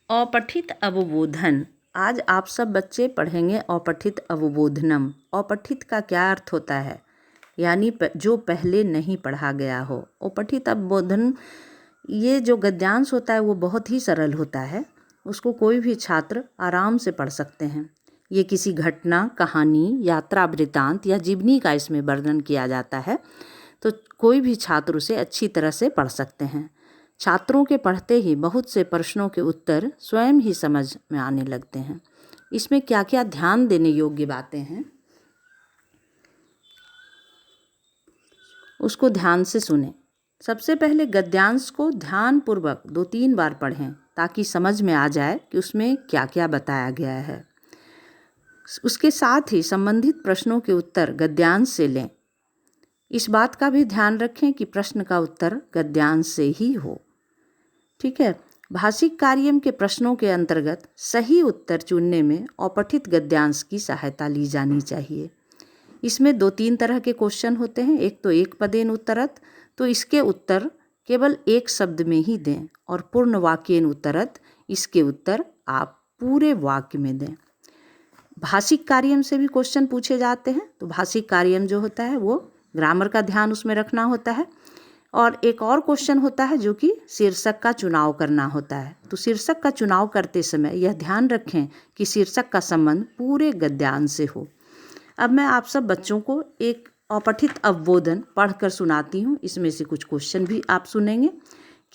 अपठित अवबोधन। आज आप सब बच्चे पढ़ेंगे अपठित अवबोधनम। अपठित का क्या अर्थ होता है, यानी जो पहले नहीं पढ़ा गया हो। अपठित अवबोधन, ये जो गद्यांश होता है वो बहुत ही सरल होता है, उसको कोई भी छात्र आराम से पढ़ सकते हैं। ये किसी घटना, कहानी, यात्रा वृत्तांत या जीवनी का इसमें वर्णन किया जाता है, तो कोई भी छात्र उसे अच्छी तरह से पढ़ सकते हैं। छात्रों के पढ़ते ही बहुत से प्रश्नों के उत्तर स्वयं ही समझ में आने लगते हैं। इसमें क्या क्या ध्यान देने योग्य बातें हैं, उसको ध्यान से सुने। सबसे पहले गद्यांश को ध्यानपूर्वक 2-3 बार पढ़ें ताकि समझ में आ जाए कि उसमें क्या क्या बताया गया है। उसके साथ ही संबंधित प्रश्नों के उत्तर गद्यांश से लें। इस बात का भी ध्यान रखें कि प्रश्न का उत्तर गद्यांश से ही हो। ठीक है। भाषिक कार्यम के प्रश्नों के अंतर्गत सही उत्तर चुनने में अपठित गद्यांश की सहायता ली जानी चाहिए। इसमें 2-3 तरह के क्वेश्चन होते हैं। एक तो एक पदेन उत्तरत, तो इसके उत्तर केवल एक शब्द में ही दें, और पूर्ण वाक्येन उत्तरत, इसके उत्तर आप पूरे वाक्य में दें। भाषिक कार्यम से भी क्वेश्चन पूछे जाते हैं, तो भाषिक कार्यम जो होता है वो ग्रामर का ध्यान उसमें रखना होता है। और एक और क्वेश्चन होता है जो कि शीर्षक का चुनाव करना होता है। तो शीर्षक का चुनाव करते समय यह ध्यान रखें कि शीर्षक का संबंध पूरे गद्यांश से हो। अब मैं आप सब बच्चों को एक अपठित अवबोधन पढ़कर सुनाती हूँ। इसमें से कुछ क्वेश्चन भी आप सुनेंगे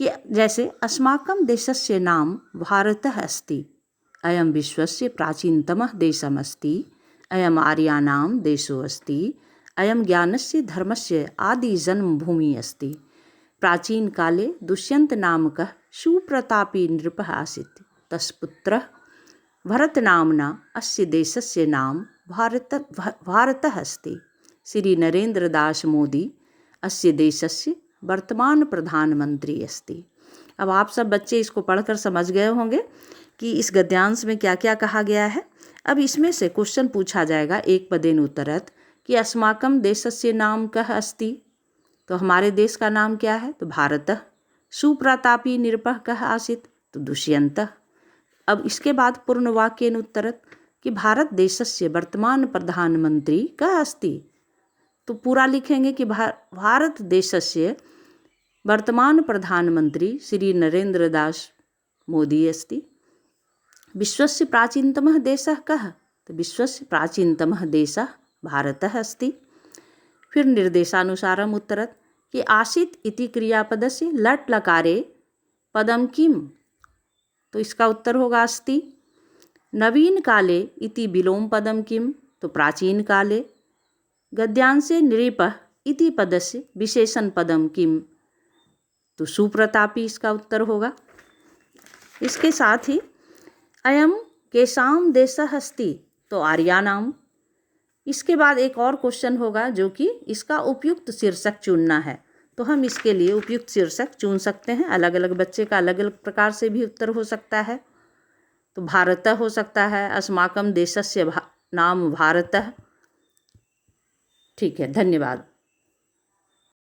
कि जैसे अस्माकं देशस्य नाम भारतः अस्ति, अयं विश्वस्य प्राचीनतमः देशमस्ति, अयम् आर्याणां देशो अस्ति, अयं ज्ञानस्य धर्मस्य आदि जन्मभूमि अस्ति। प्राचीन काले दुष्यंत नामकः सुप्रतापी नृपः आसीत्, तस्पुत्रः भरतनाम्ना अस्य देशस्य नाम भारतः अस्ति। श्री नरेंद्र दास मोदी अस्य देशस्य वर्तमान प्रधानमंत्री अस्ति। अब आप सब बच्चे इसको पढ़कर समझ गए होंगे कि इस गद्यांश में क्या क्या कहा गया है। अब इसमें से क्वेश्चन पूछा जाएगा एक पदेन उत्तरत कि अस्माकं देशस्य नाम कः अस्ति, तो हमारे देश का नाम क्या है, तो भारतः। सुप्रतापी नृपः कः आसीत्, तो दुष्यन्तः। अब इसके बाद पूर्ण वाक्येन उत्तरत कि भारत देशस्य वर्तमान प्रधानमंत्री कः अस्ति, तो पूरा लिखेंगे कि भारत देशस्य वर्तमान प्रधानमंत्री श्री नरेंद्र दास मोदी अस्ति। विश्वस्य प्राचीनतमः देशः कः, तो विश्वस्य प्राचीनतमः देशः भारतः अस्ति। फिर निर्देशानुसारम् उत्तरत कि आसीत् इति क्रियापदस्य लट् लकारे पदम किम, तो इसका उत्तर होगा अस्ति। नवीन काले इति विलोम पदम किम, तो प्राचीन काले। गद्यांशे नृपः इति पदस्य विशेषण पदम किम, तो सुप्रतापी इसका उत्तर होगा। इसके साथ ही अयम केषां देशः अस्ति, तो आर्यानाम। इसके बाद एक और क्वेश्चन होगा जो कि इसका उपयुक्त शीर्षक चुनना है, तो हम इसके लिए उपयुक्त शीर्षक चुन सकते हैं। अलग अलग बच्चे का अलग अलग प्रकार से भी उत्तर हो सकता है। तो भारतः हो सकता है, अस्माकं देशस्य नाम भारतः। ठीक है, धन्यवाद।